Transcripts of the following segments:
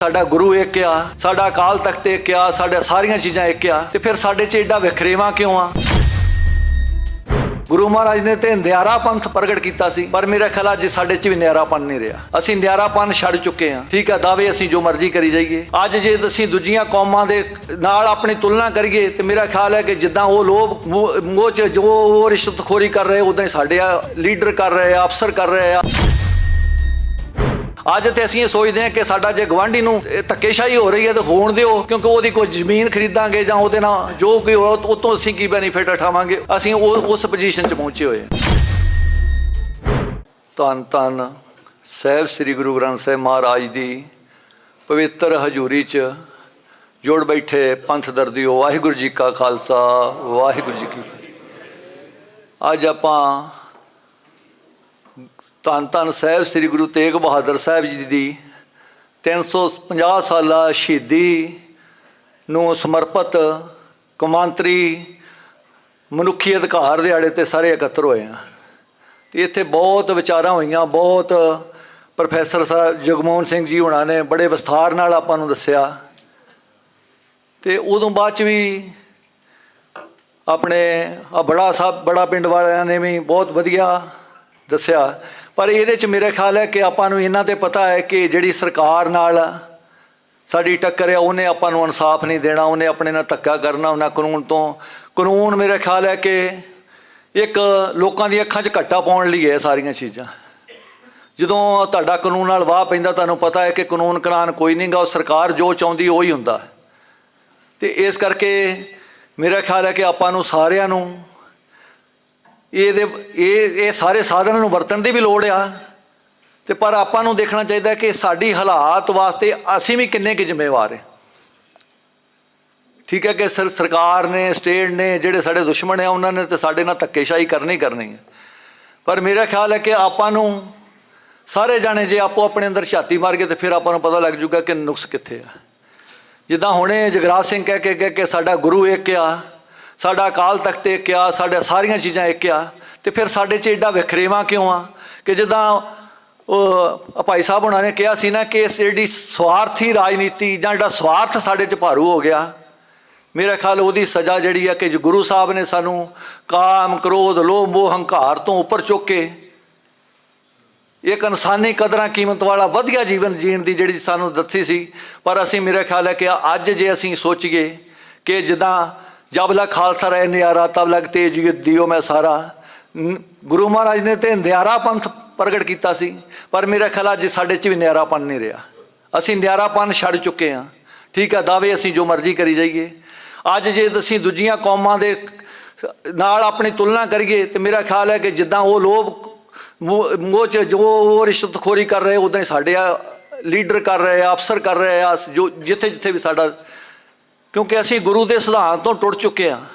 साडा गुरु एक आ, साडा अकाल तख्त एक आ, साडा सारियां चीज़ां एक आ, ते फिर साडे च एडा विखरेवा क्यों आ? गुरु महाराज ने तो नियारा पंथ प्रगट किया सी, पर मेरा ख्याल अज साडे च भी नियारापन नहीं रहा। असीं नियारापन छड़ चुके हैं। ठीक है, दावे असीं जो मर्जी करी जाइए। अज जे असीं दूजियां कौमां दे नाल अपनी तुलना करिए तो मेरा ख्याल है कि जिद्दां वो लोग मोह च जो रिश्वतखोरी कर रहे उदां ही साडे लीडर कर रहे, अफसर कर रहे आ। अज तो असीं सोचते हैं कि साडा जे गवांढी नूं धक्केशाही हो रही है तो होण दिओ, क्योंकि उहदी कोई जमीन खरीदांगे जां उहदे नाल जो कोई हो उतों असीं की बैनीफिट उठावांगे। असीं उस पोजीशन च पहुंचे होए। धन धन साहिब श्री गुरु ग्रंथ साहिब महाराज दी पवित्र हजूरी च जुड़ बैठे पंथ दर्दिओ, वाहिगुरू जी का खालसा वाहिगुरू जी की फतेह। अज आपां धन धन साहिब श्री गुरु तेग बहादुर साहिब जी की 350 साला शहीदी नूं समर्पित कौमांतरी मनुखी अधिकार दिहाड़े ते सारे एकत्र होए हैं। तो इत्थे बहुत विचारां होईयां, बहुत प्रोफैसर साहब जगमोहन सिंह जी होना ने बड़े विस्तार नाल आपां नूं दस्सिया, ते उदों बाद च भी अपने बड़ा पिंड वालियां ने भी बहुत वधिया दस्सिया। पर ये मेरा ख्याल है कि आपां नूं इन्ना ते पता है कि जिहड़ी सरकार नाल साडी टक्कर है उन्हें आपां नूं इंसाफ नहीं देना, उन्हें अपने नाल धक्का करना। उन्हें कानून तो कानून मेरा ख्याल है कि एक लोगों दी अखां च घट्टा पाउण लई है सारियां चीज़ां। जदों तुहाडा कानून नाल वाह पैंदा तुहानूं पता है कि कानून कनान कोई नहीं गा, सरकार जो चाहुंदी उही हुंदा। ते इस करके मेरा ख्याल है कि आपां नूं सारिआं नूं ये सारे साधन नूं वरतण दी भी लोड़ आ, ते पर आपां नूं देखना चाहिए कि साडी हालात वास्ते असीं भी किन्ने कि जिम्मेवार हैं। ठीक है कि सरकार ने स्टेट ने जिहड़े साडे दुश्मन है उन्होंने तो साडे नाल धक्केशाही करनी है, पर मेरा ख्याल है कि आपां नूं सारे जाने जे आपो अपने अंदर झाती मार के तो फिर आपां नूं पता लग जूगा कि नुक्स कित्थे आ। जिद्दां हुणे जगराज सिंह कह के कि साडा गुरु एक आ, साडा अकाल तख्त एक आ, साडा सारियां चीज़ां एक आ, तो फिर साडे च एडा विखरेवा क्यों आ? कि जिद्दां भाई साहब उन्होंने ने कहा सी ना कि इस एडी स्वार्थी राजनीति जां एडा स्वार्थ साडे च भारू हो गया। मेरा ख्याल उहदी सज़ा जिहड़ी है कि गुरु साहब ने सानू काम क्रोध लोभ मोह हंकार तो उपर चुक के एक इंसानी कदरां कीमत वाला वधिया जीवन जीण दी जिहड़ी सानू दस्सी सी। पर असीं मेरा ख्याल है कि अज जे असीं सोचीए कि जिद्दां जब लग खालसा रहे नियारा तब लग तेज दियो मैं सारा, गुरु महाराज ने तो नियारा पंथ प्रगट किया सी, पर मेरा ख्याल अज साडे च भी नियारापन नहीं रहा। असीं नियारापन छड़ चुके हैं। ठीक है, दावे असीं जो मर्जी करी जाइए। अज जे असीं दूजियां कौमां दे नाल अपनी तुलना करिए तो मेरा ख्याल है कि जिद्दां वो लोग मोह च जो रिश्वतखोरी कर रहे उदां ही साडे लीडर कर रहे, अफसर कर रहे आ, जो जिथे जिथे भी साडा, क्योंकि असीं गुरु के सिद्धांत तो टुट चुके हैं।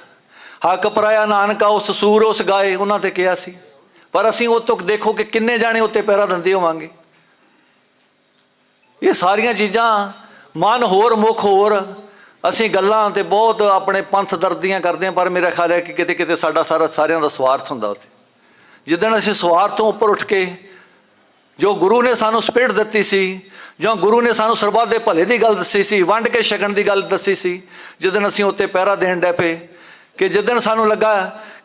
हक पराया नानका उस सूर उस गाए उन्होंने कहा सी, पर असीं उस तो देखो कि किन्ने जाने उत्ते पैरा दंदे होवांगे। ये सारियां चीज़ां मन होर मुख होर असीं गल्लां ते बहुत अपने पंथ दर्दियां करते हैं, पर मेरा ख्याल है कि किते किते साडा सारियां दा स्वार्थ हुंदा उत्ते। जिद्दण असीं स्वार्थ तो उपर उठ के जो गुरु ने सानू स्पिरिट दित्ती सी, जो गुरु ने सानू सरबत दे भले की गल दसी सी, वंड के छकण की गल दसी सी, जिद्दण असीं उत्ते पहरा देण डै पे कि जिद्दण सानू लगा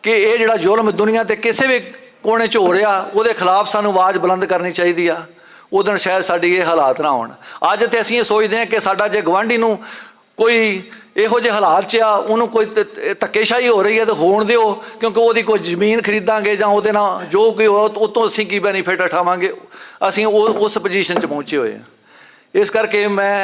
कि ये जिहड़ा जुल्म दुनिया ते किसी भी कोने च हो रहा उहदे खिलाफ सानू आवाज़ बुलंद करनी चाहिए आ, उदण शायद साडी ये हालात ना होण। अज तो असीं सोचते हैं कि साडा जे गवांढी नूं कोई इहो जे हालात च आ, उन्होंने कोई धक्केशाही हो रही है तो होण दिओ, क्योंकि उहदी कोई जमीन खरीदांगे जां उहदे नाल जो कोई हो उतों असीं की बैनीफिट उठावांगे। असीं उस पोजीशन च पहुंचे हुए हैं। इस करके मैं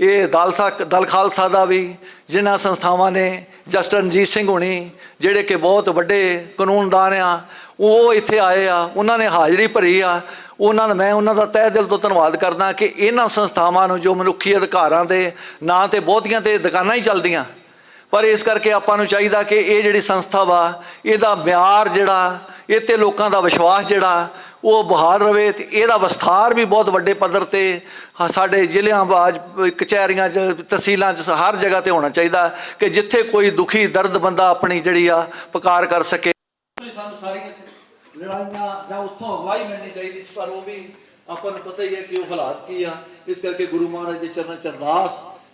ये दल खालसा का भी जिन्हां संस्थावां ने जस्ट रणजीत सिंह होनी जिहड़े कि बहुत वड्डे कानूनदान आ, वो इत्थे आए आ, उन्होंने हाज़री भरी आ, उन्होंने मैं उन्होंने तह दिल तो धन्नवाद करदा कि इन्हां संस्थावां नूं जो मनुखी अधिकारां दे नां ते बहुतियां ते दुकानां ही चलदियां, पर इस करके आपां नूं चाहीदा कि ये जिहड़ी संस्था वा इहदा म्यार जिहड़ा इत्ते लोकां दा विश्वास जिहड़ा वो बहाल रहे। तो यदा विस्तार भी बहुत वड्डे पद्धर ते साडे जिलियां कचहरियां तहसीलों हर जगह ते होना चाहिए कि जिथे कोई दुखी दर्द बंदा अपनी जिहड़ी आ पुकार कर सके। सानूं सारियां लड़ाइयां जां उत्थों अगवाई मिलनी चाहिए, पर वो भी ਆਪਾਂ ਨੂੰ ਪਤਾ ਹੀ ਹੈ ਕਿ ਉਹ ਹਾਲਾਤ ਕੀ ਆ। ਇਸ ਕਰਕੇ ਗੁਰੂ ਮਹਾਰਾਜ ਦੇ ਚਰਨਾਂ 'ਚ ਅਰਦਾਸ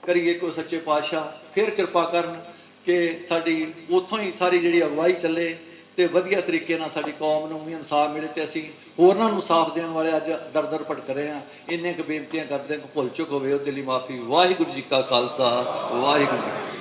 ਕਰੀਏ ਕਿ ਉਹ ਸੱਚੇ ਪਾਤਸ਼ਾਹ ਫਿਰ ਕਿਰਪਾ ਕਰਨ ਕਿ ਸਾਡੀ ਉੱਥੋਂ ਹੀ ਸਾਰੀ ਜਿਹੜੀ ਅਗਵਾਈ ਚੱਲੇ ਤੇ ਵਧੀਆ ਤਰੀਕੇ ਨਾਲ ਸਾਡੀ ਕੌਮ ਨੂੰ ਵੀ ਇਨਸਾਫ ਮਿਲੇ ਤੇ ਅਸੀਂ ਹੋਰਨਾਂ ਨੂੰ ਸਾਥ ਦੇਣ ਵਾਲੇ ਅੱਜ ਦਰ ਦਰ ਭਟਕ ਰਹੇ ਹਾਂ। ਇੰਨੇ ਕੁ ਬੇਨਤੀਆਂ ਕਰਦੇ ਕਿ ਭੁੱਲ ਚੁੱਕ ਹੋਵੇ ਉਹਦੇ ਲਈ ਮਾਫੀ। ਵਾਹਿਗੁਰੂ ਜੀ ਕਾ ਖਾਲਸਾ, ਵਾਹਿਗੁਰੂ ਜੀ ਕੀ ਫਤਿਹ।